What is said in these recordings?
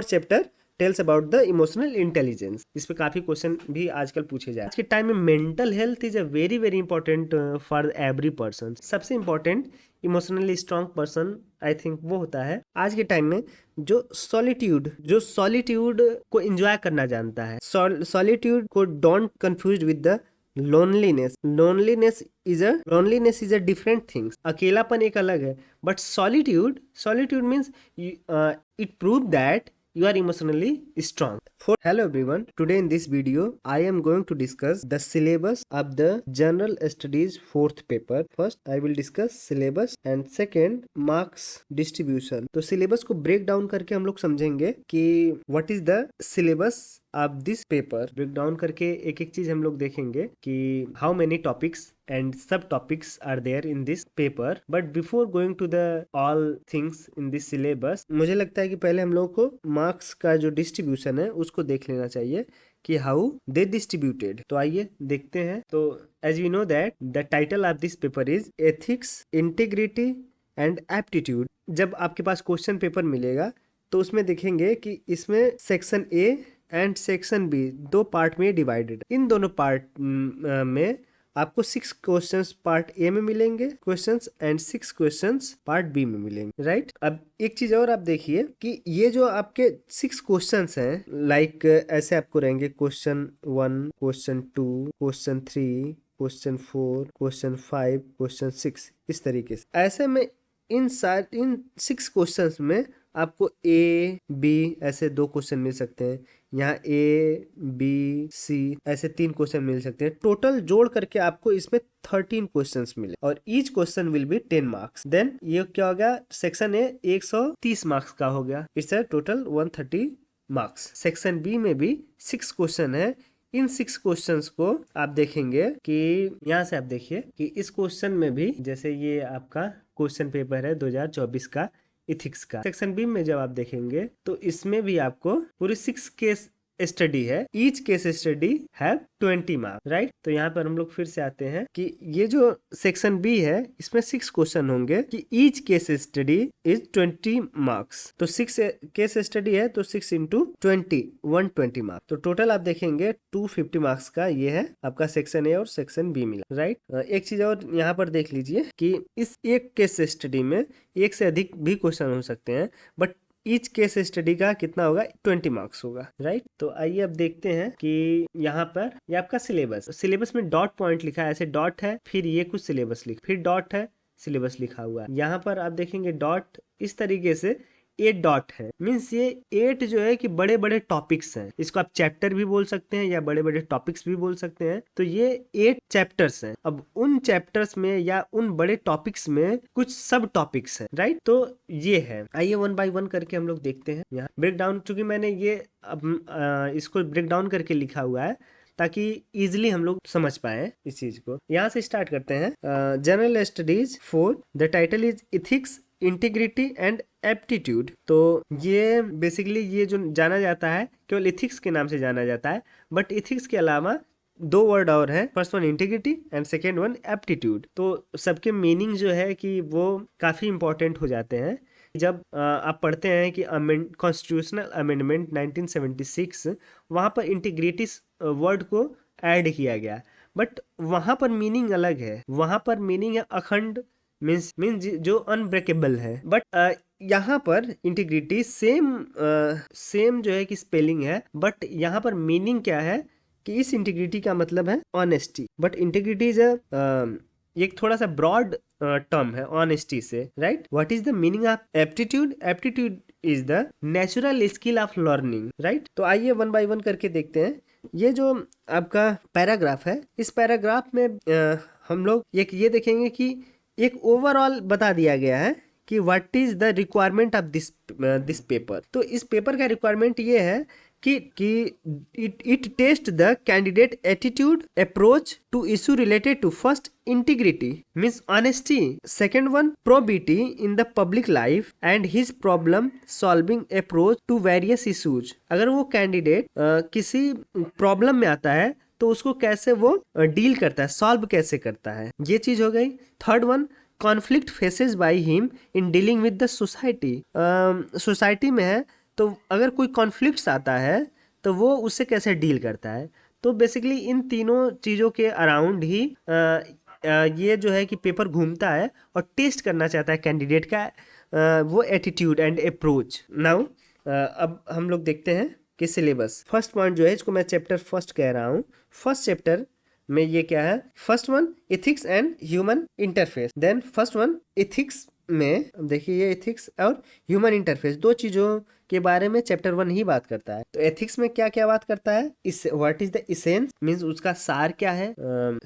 Chapter tells about the emotional intelligence. इस पे काफी क्वेश्चन भी आजकल पूछे जाए। आज के टाइम में mental health is a very very important for every person. सबसे important emotionally strong person I think वो होता है आज के टाइम में जो सॉलिट्यूड को एंजॉय करना जानता है। सॉलिट्यूड को don't confuse with the loneliness. Loneliness is a different things. अकेलापन एक अलग है, but solitude means it proved that you are emotionally strong. Hello everyone, today in this video I am going to discuss the syllabus of the general studies fourth paper. First I will discuss syllabus and second marks distribution. तो syllabus को break down करके हम लोग समझेंगे कि what is the syllabus of this paper. break down करके एक एक चीज हम लोग देखेंगे कि how many topics and subtopics are there in this paper. But before going to the all things in this syllabus, मुझे लगता है कि पहले हम लोग को मार्क्स का जो डिस्ट्रीब्यूशन है उसको देख लेना चाहिए कि हाउ दे डिस्ट्रीब्यूटेड। तो आइए देखते हैं। तो as you know that the title of this paper is ethics, integrity and aptitude. जब आपके पास क्वेश्चन पेपर मिलेगा तो उसमें देखेंगे कि इसमें section A and section B दो पार्ट में डिवाइडेड। इन दोनों पार्ट में आपको 6 क्वेश्चंस पार्ट ए में मिलेंगे questions and 6 questions part B में मिलेंगे, राइट। अब एक चीज और आप देखिए कि ये जो आपके 6 क्वेश्चंस हैं, लाइक ऐसे आपको रहेंगे question 1, question 2, question 3, question 4, question 5, question 6, इस तरीके से। ऐसे में इन 6 क्वेश्चंस में आपको ए बी ऐसे 2 क्वेश्चन मिल सकते हैं। यहाँ ए बी सी ऐसे 3 क्वेश्चन मिल सकते हैं। टोटल जोड़ करके आपको इसमें 13 क्वेश्चंस मिले और each question will be 10 marks. Then ये क्या हो गया, सेक्शन ए 130 मार्क्स का हो गया। It's a total 130 marks. Section B में भी 6 क्वेश्चन है। इन 6 क्वेश्चंस को आप देखेंगे कि यहाँ से आप देखिए कि इस क्वेश्चन में भी, जैसे ये आपका क्वेश्चन पेपर है 2024 का इथिक्स का, सेक्शन बी में जब आप देखेंगे तो इसमें भी आपको पूरी 6 केस स्टडी है। Each case study have 20 marks, right. तो यहाँ पर हम लोग फिर से आते हैं कि ये जो सेक्शन बी है इसमें 6 क्वेश्चन होंगे कि each case study is 20 marks. तो 6 केस स्टडी है तो 6 इंटू 20 120 मार्क्स। तो टोटल आप देखेंगे 250 मार्क्स का ये है आपका सेक्शन ए और सेक्शन बी मिला, राइट। एक चीज और यहाँ पर देख लीजिए कि इस एक केस स्टडी में एक से अधिक भी क्वेश्चन हो सकते हैं, बट ईच केस स्टडी का कितना होगा, 20 मार्क्स होगा, राइट। तो आइए अब देखते हैं कि यहाँ पर ये आपका सिलेबस में डॉट पॉइंट लिखा है, ऐसे डॉट है, फिर ये कुछ सिलेबस लिखा, फिर डॉट है, सिलेबस लिखा हुआ है। यहाँ पर आप देखेंगे डॉट इस तरीके से 8 डॉट है, मीन्स ये 8 जो है कि बड़े बड़े टॉपिक्स हैं। इसको आप चैप्टर भी बोल सकते हैं या बड़े बड़े टॉपिक्स भी बोल सकते हैं। तो ये 8 चैप्टर्स हैं। अब उन चैप्टर्स में या उन बड़े टॉपिक्स में कुछ सब टॉपिक्स हैं, राइट। तो ये है, आइए 1 बाय 1 करके हम लोग देखते हैं। यहाँ ब्रेक डाउन, चूंकि मैंने ये अब इसको ब्रेक डाउन करके लिखा हुआ है ताकि इजिली हम लोग समझ पाए इस चीज को। यहाँ से स्टार्ट करते हैं। General studies 4, the title is ethics, integrity and aptitude. तो ये बेसिकली ये जो जाना जाता है केवल इथिक्स के नाम से जाना जाता है, बट इथिक्स के अलावा 2 वर्ड और है, first one integrity and second one aptitude. तो सबके मीनिंग जो है कि वो काफी इंपॉर्टेंट हो जाते हैं। जब आप पढ़ते हैं कि कॉन्स्टिट्यूशनल अमेंडमेंट 1976, वहाँ पर इंटीग्रिटी वर्ड को ऐड किया गया, बट वहाँ पर मीनिंग अलग है। वहाँ पर मीनिंग है अखंड, मीन्स जो अनब्रेकेबल है। बट यहाँ पर इंटीग्रिटी सेम जो है कि स्पेलिंग है, बट यहाँ पर मीनिंग क्या है कि इस इंटीग्रिटी का मतलब है ऑनेस्टी। बट इंटीग्रिटी इज एक थोड़ा सा ब्रॉड टर्म है ऑनेस्टी से, right. What is the meaning of aptitude? Aptitude is the natural skill of learning, right. तो आइए 1 बाय 1 करके देखते हैं। ये जो आपका पैराग्राफ है, इस पैराग्राफ में हम लोग एक ये देखेंगे कि एक ओवरऑल बता दिया गया है कि what is the requirement of this paper. तो इस पेपर का रिक्वायरमेंट ये है कि it test the candidate attitude, approach to issue related to first integrity means honesty, second one probity in the public life and his problem solving approach to various issues. अगर वो candidate किसी problem में आता है तो उसको कैसे वो डील करता है, सॉल्व कैसे करता है, ये चीज हो गई। Third one conflict faces by him in dealing with the society. Society में है तो अगर कोई कॉन्फ्लिक्ट्स आता है तो वो उससे कैसे डील करता है। तो बेसिकली इन तीनों चीज़ों के अराउंड ही ये जो है कि पेपर घूमता है और टेस्ट करना चाहता है कैंडिडेट का वो एटीट्यूड एंड अप्रोच। नाउ अब हम लोग देखते हैं कि सिलेबस। फर्स्ट पॉइंट जो है इसको मैं चैप्टर फर्स्ट कह रहा हूँ। फर्स्ट चैप्टर में ये क्या है, first one ethics and human interface. Then first one ethics में देखिए ये एथिक्स और ह्यूमन इंटरफेस दो चीजों के बारे में चैप्टर वन ही बात करता है। तो एथिक्स में क्या क्या बात करता है, इस what is the essence means उसका सार क्या है,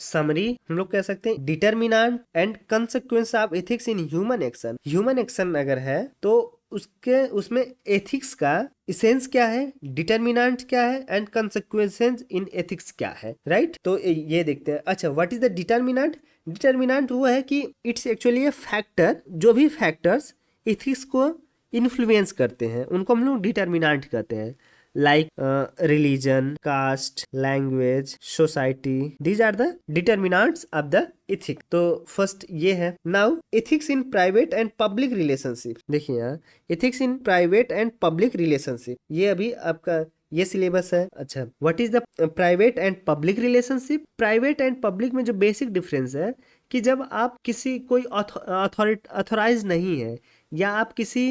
समरी हम लोग कह सकते हैं, determinant and consequence of ethics in human action. Human action अगर है तो उसके उसमें एथिक्स का इसेंस क्या है, डिटरमिनेंट क्या है एंड कंसेक्वेंसेस इन एथिक्स क्या है, राइट। तो ये देखते हैं। अच्छा, what is the determinant. Determinant वो है कि इट्स एक्चुअली ए फैक्टर, जो भी फैक्टर्स एथिक्स को इन्फ्लुएंस करते हैं उनको हम लोग डिटरमिनेंट कहते हैं। Like religion, caste, language, society, these are the determinants of the ethics. तो फर्स्ट ये है। Now ethics in private and public relationship. देखिए यहाँ ethics in private and public relationship, ये अभी आपका ये सिलेबस है। अच्छा, what is the private and public relationship. Private and public में जो बेसिक डिफरेंस है कि जब आप किसी कोई ऑथोराइज नहीं है या आप किसी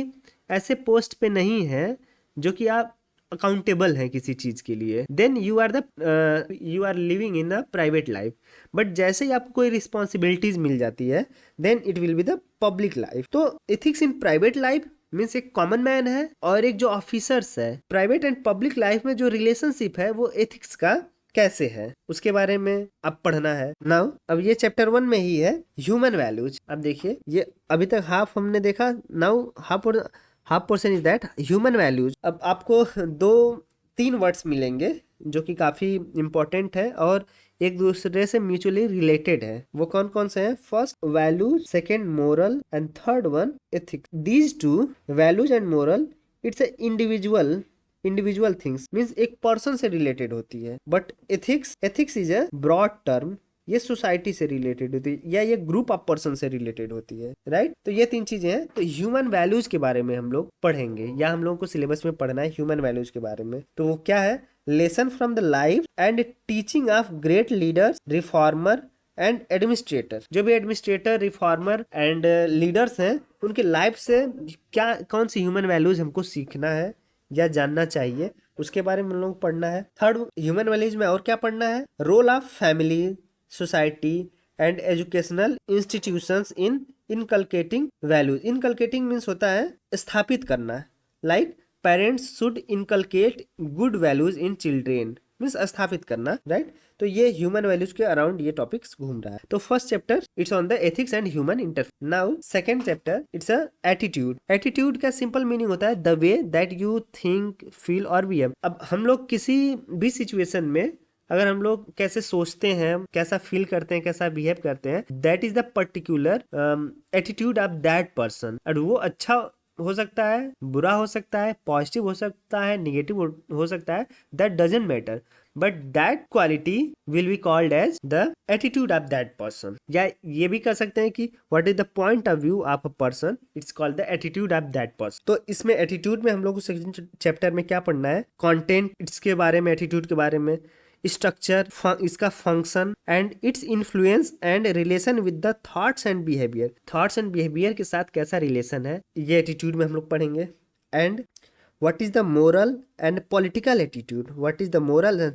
ऐसे पोस्ट पे नहीं है जो कि आप अकाउंटेबल है किसी चीज के लिए, then you are living in a private life. But जैसे ही आपको कोई रिस्पॉन्सिबिलिटीज मिल जाती है then it will be the public life. तो ethics in private life means एक कॉमन मैन है और एक जो ऑफिसर्स है। प्राइवेट एंड पब्लिक लाइफ में जो रिलेशनशिप है वो एथिक्स का कैसे है उसके बारे में अब पढ़ना है। नाउ अब ये चैप्टर वन में ही है ह्यूमन वैल्यूज। अब देखिए ये अभी तक हाफ हमने देखा, now half portion is that human values. अब आपको दो तीन वर्ड्स मिलेंगे जो कि काफी इंपॉर्टेंट है और एक दूसरे से म्यूचुअली रिलेटेड है। वो कौन कौन से हैं, first values, second moral and third one ethics. These two values and moral it's a individual things means एक पर्सन से रिलेटेड होती है। But ethics is a broad term, ये सोसाइटी से रिलेटेड होती है या ये ग्रुप ऑफ पर्सन से रिलेटेड होती है, राइट। तो ये तीन चीजें हैं। तो ह्यूमन वैल्यूज के बारे में हम लोग पढ़ेंगे या हम लोगों को सिलेबस में पढ़ना है ह्यूमन वैल्यूज के बारे में। तो वो क्या है, lesson from the life and teaching of great leaders, reformer and administrator. जो भी एडमिनिस्ट्रेटर, रिफॉर्मर एंड लीडर्स हैं उनके लाइफ से क्या कौन सी ह्यूमन वैल्यूज हमको सीखना है या जानना चाहिए उसके बारे में हम लोग पढ़ना है। थर्ड ह्यूमन वैल्यूज में और क्या पढ़ना है, role of family, society and educational institutions in inculcating values. Inculcating means होता है स्थापित करना, like parents should inculcate good values in children means स्थापित करना, राइट। तो ये ह्यूमन वैल्यूज के अराउंड ये टॉपिक्स घूम रहा है। तो first chapter it's on the ethics and human interface. Now second chapter it's a attitude. Attitude का सिंपल मीनिंग होता है the way that you think, feel और बिहेव। अब हम लोग किसी भी सिचुएशन में अगर हम लोग कैसे सोचते हैं, कैसा फील करते हैं, कैसा बिहेव करते हैं, that is the particular attitude of that person. और वो अच्छा हो सकता है, बुरा हो सकता है, पॉजिटिव हो सकता है, निगेटिव हो सकता है, that doesn't matter, but that quality will be called as the attitude of that person. या ये भी कह सकते हैं कि what is the point of view of a person, it's called the attitude of that person. तो इसमें attitude में हम लोग सेकंड चैप्टर में क्या पढ़ना है, कंटेंट इसके बारे में, एटीट्यूड के बारे में, स्ट्रक्चर, इसका function and its influence and relation with the thoughts and behaviour. Thoughts and behaviour के साथ कैसा रिलेशन है ये एटीट्यूड में हम लोग पढ़ेंगे। And what is the moral and political attitude, what is the moral and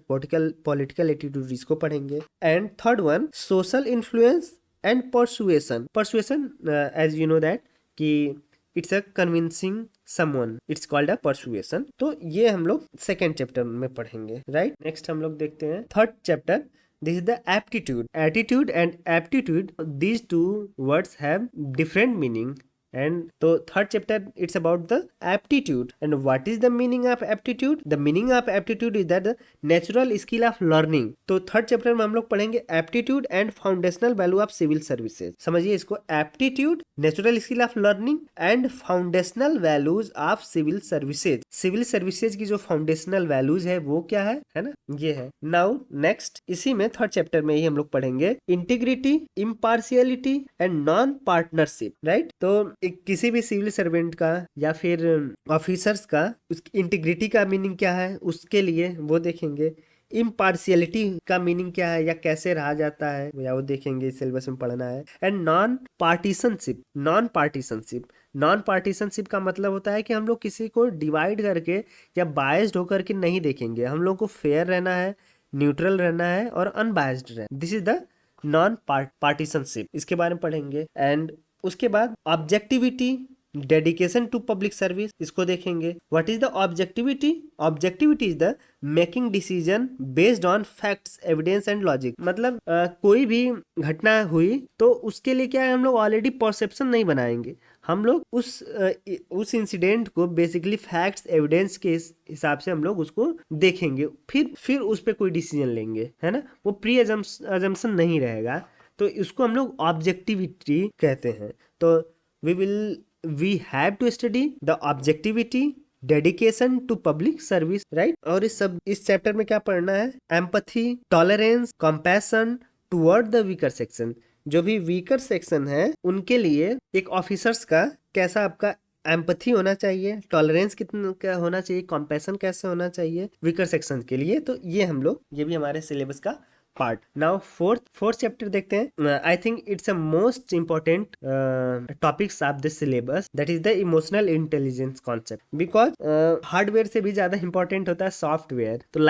political attitude, इसको पढ़ेंगे। And third one social influence and persuasion as you know that कि it's a convincing someone, it's called a persuasion. तो ये हम लोग second chapter में पढ़ेंगे, right. Next हम लोग देखते हैं third chapter, this is the aptitude. Attitude and aptitude, these two words have different meaning. And तो third chapter it's about the aptitude. And what is the meaning of aptitude, the meaning of aptitude is that the natural skill of learning. तो third chapter में हम लोग पढ़ेंगे aptitude and foundational value of civil services. समझिए इसको, aptitude, natural skill of learning and foundational values of civil services. Civil services की जो foundational values है वो क्या है ना, ये है। नाउ नेक्स्ट इसी में थर्ड चैप्टर में ही हम लोग पढ़ेंगे integrity, impartiality and non partnership, right. तो एक किसी भी सिविल सर्वेंट का या फिर ऑफिसर्स का उसकी इंटीग्रिटी का मीनिंग क्या है, उसके लिए वो देखेंगे। इम्पार्शियलिटी का मीनिंग क्या है या कैसे रहा जाता है, या वो देखेंगे, सिलेबस में पढ़ना है। एंड नॉन पार्टीशनशिप का मतलब होता है कि हम लोग किसी को डिवाइड करके या बायस्ड होकर के नहीं देखेंगे। हम लोग को फेयर रहना है, न्यूट्रल रहना है और अनबायस्ड रहना। This is the non partisanship, इसके बारे में पढ़ेंगे। एंड उसके बाद objectivity, dedication to public service, इसको देखेंगे। What is the objectivity? Objectivity is the making decision based on facts, evidence and logic. मतलब कोई भी घटना हुई तो उसके लिए क्या है, हम लोग ऑलरेडी परसेप्शन नहीं बनाएंगे। हम लोग उस इंसिडेंट को बेसिकली फैक्ट्स, एविडेंस के हिसाब से हम लोग उसको देखेंगे, फिर उस पर कोई डिसीजन लेंगे, है ना। वो प्री अजम्पशन नहीं रहेगा, तो इसको हम लोग ऑब्जेक्टिविटी कहते हैं। तो we have to study the objectivity, dedication to public service, right. और इस चैप्टर में क्या पढ़ना है? Empathy, tolerance, compassion toward the weaker section. जो भी वीकर सेक्शन है उनके लिए एक ऑफिसर्स का कैसा आपका एम्पैथी होना चाहिए, टॉलरेंस कितना क्या होना चाहिए, कंपैशन कैसे होना चाहिए वीकर सेक्शन के लिए। तो ये भी हमारे सिलेबस का पार्ट। नाउ फोर्थ चैप्टर देखते हैं। I think it's a most important topics of this syllabus, that is the emotional intelligence concept. Because hardware से भी ज्यादा इंपॉर्टेंट होता है सॉफ्टवेयर। तो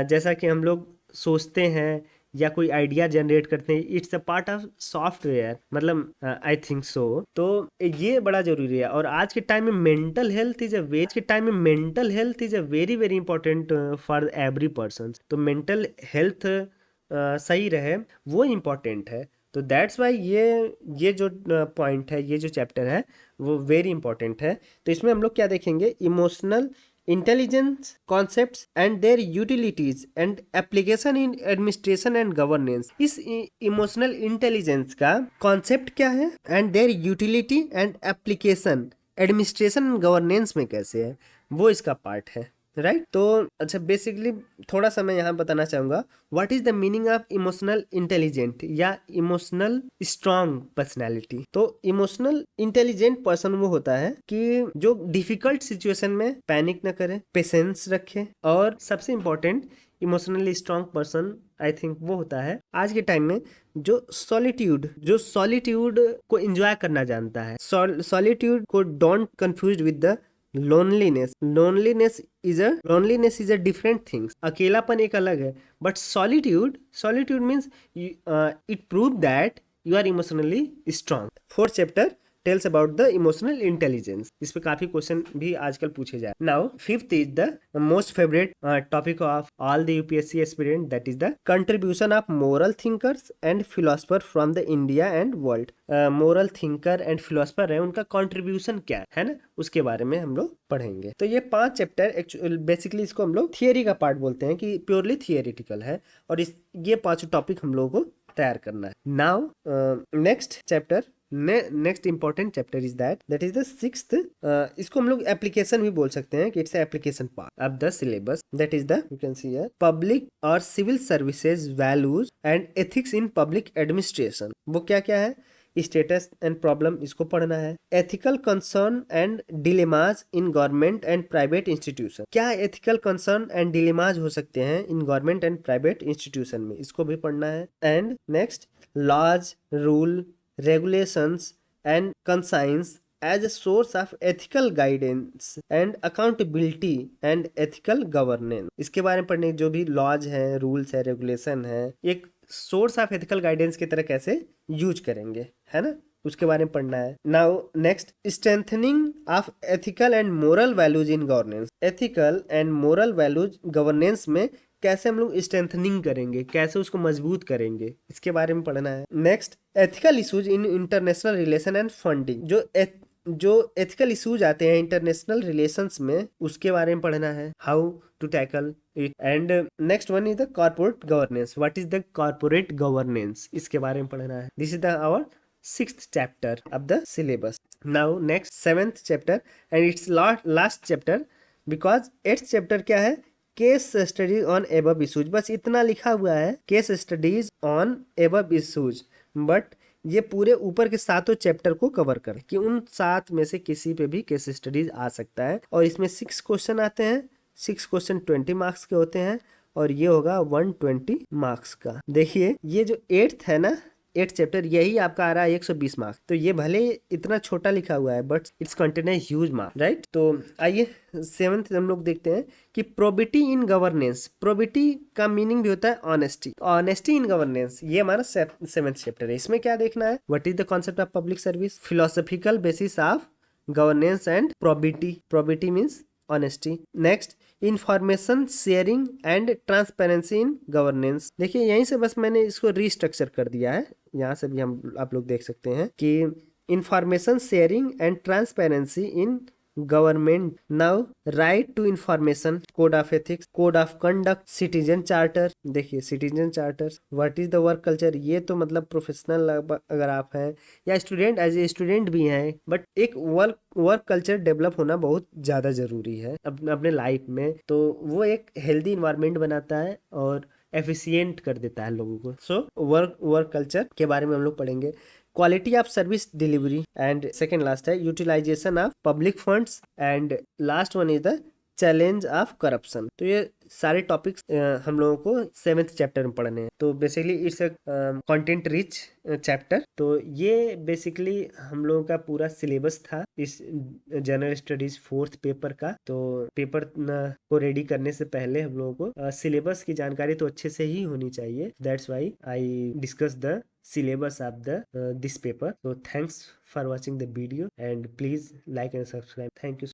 जैसा कि हम लोग सोचते हैं या कोई आइडिया जनरेट करते हैं, it's a part of software, मतलब आई थिंक सो। तो ये बड़ा जरूरी है। और आज के टाइम में mental health is a very very important for every person. तो मेंटल हेल्थ सही रहे वो इम्पोर्टेंट है। तो दैट्स वाई ये जो पॉइंट है, ये जो चैप्टर है वो वेरी इंपॉर्टेंट है। तो इसमें हम लोग क्या देखेंगे? Emotional intelligence concepts and their utilities and application in administration and governance. इस इमोशनल इंटेलिजेंस का कॉन्सेप्ट क्या है and their utility and application administration and governance में कैसे है, वो इसका पार्ट है, राइट। तो अच्छा, बेसिकली थोड़ा सा मैं यहाँ बताना चाहूंगा what is the meaning of emotional intelligent या इमोशनल स्ट्रांग पर्सनैलिटी। तो इमोशनल इंटेलिजेंट पर्सन वो होता है कि जो डिफिकल्ट सिचुएशन में पैनिक न करे, पेशेंस रखे, और सबसे important emotionally strong person I think वो होता है आज के टाइम में जो सॉलिट्यूड को एंजॉय करना जानता है। सॉलिट्यूड को don't confuse with the loneliness is a different things. अकेलापन एक अलग है, but solitude means it prove that you are emotionally strong. Fourth chapter tells about the emotional intelligence. इस पे काफी क्वेश्चन भी आजकल पूछे जाए। Now fifth is the most favourite topic of all the UPSC aspirant, that is the contribution of moral thinkers and philosopher from the India and world. Moral thinker and philosopher है, उनका contribution क्या है ना, उसके बारे में हम लोग पढ़ेंगे। तो ये 5 चैप्टर एक्चुअली बेसिकली इसको हम लोग थियरी का पार्ट बोलते हैं कि प्योरली थियरिटिकल है, और ये 5 टॉपिक हम लोगों को तैयार करना है। Now next important chapter is that is the sixth. इसको हम लोग एप्लीकेशन भी बोल सकते हैं कि it's application part of the syllabus, that is the you can see here public और civil services values and ethics in public administration. वो क्या क्या है? स्टेटस एंड प्रॉब्लम, इसको पढ़ना है। Ethical concern and dilemmas in government and private institution. क्या ethical concern and dilemmas हो सकते हैं in government and private institution में, इसको भी पढ़ना है। And next, laws, rule, regulations and conscience as a source of ethical guidance and accountability and ethical governance। इसके बारे में पढ़ने, जो भी लॉज है, रूल्स है, रेगुलेशन है, एक सोर्स ऑफ एथिकल गाइडेंस की तरह कैसे यूज करेंगे, है ना, उसके बारे में पढ़ना है। Now next, strengthening of ethical and moral values in governance. Ethical and moral values governance में कैसे हम लोग स्ट्रेंथनिंग करेंगे, कैसे उसको मजबूत करेंगे, इसके बारे में पढ़ना है। Next, ethical issues in international relation and funding. जो एथिकल इश्यूज आते हैं इंटरनेशनल रिलेशंस में, उसके बारे में पढ़ना है, how to tackle it. And next one is the corporate governance. What is the corporate governance, इसके बारे में पढ़ना है। This is the our sixth chapter of the syllabus. Now next, seventh chapter and it's last chapter, because eighth chapter क्या है? Case studies on above issues. बस इतना लिखा हुआ है, case studies on above issues, but ये पूरे ऊपर के सातों चैप्टर को कवर कर कि उन 7 में से किसी पे भी केस स्टडीज आ सकता है। और इसमें 6 क्वेश्चन आते हैं, 6 क्वेश्चन 20 मार्क्स के होते हैं और ये होगा 120 मार्क्स का। देखिए ये जो 8th है ना, 8th चैप्टर, यही आपका आ रहा है 120 मार्क्स। तो ये भले इतना छोटा लिखा हुआ है but it's contain a huge mark, right. तो आइए 7th हम लोग देखते हैं कि प्रोबिटी इन गवर्नेंस। प्रोबिटी का मीनिंग भी होता है ऑनेस्टी, ऑनेस्टी इन गवर्नेंस, ये हमारा 7th चैप्टर है। इसमें क्या देखना है, what is the concept of public service, philosophical basis of governance and probity. Probity means honesty. Next, information sharing and transparency in governance. देखिए यहीं से बस मैंने इसको रीस्ट्रक्चर कर दिया है, यहाँ से भी हम आप लोग देख सकते हैं कि information sharing and transparency in government. Now right to information, code of ethics, code of conduct, citizen charter. देखिए citizen charter, what is the work culture, ये तो मतलब प्रोफेशनल अगर आप हैं या स्टूडेंट, एज ए स्टूडेंट भी हैं, बट एक वर्क कल्चर डेवलप होना बहुत ज़्यादा ज़रूरी है अपने लाइफ में। तो वो एक हेल्दी इन्वायरमेंट बनाता है और एफिशिएंट कर देता है लोगों को। सो वर्क कल्चर के बारे में हम लोग पढ़ेंगे। Quality of service delivery and second last है utilisation of public funds and last one is the challenge of corruption. तो ये सारे टॉपिक्स हम लोगों को 7th चैप्टर में पढ़ने हैं। तो basically it's content rich chapter. तो ये बेसिकली हम लोगों का पूरा सिलेबस था इस जनरल स्टडीज 4th पेपर का। तो पेपर को रेडी करने से पहले हम लोगों को सिलेबस की जानकारी तो अच्छे से ही होनी चाहिए। That's why I discuss the syllabus of the this paper. So thanks for watching the video and please like and subscribe. Thank you.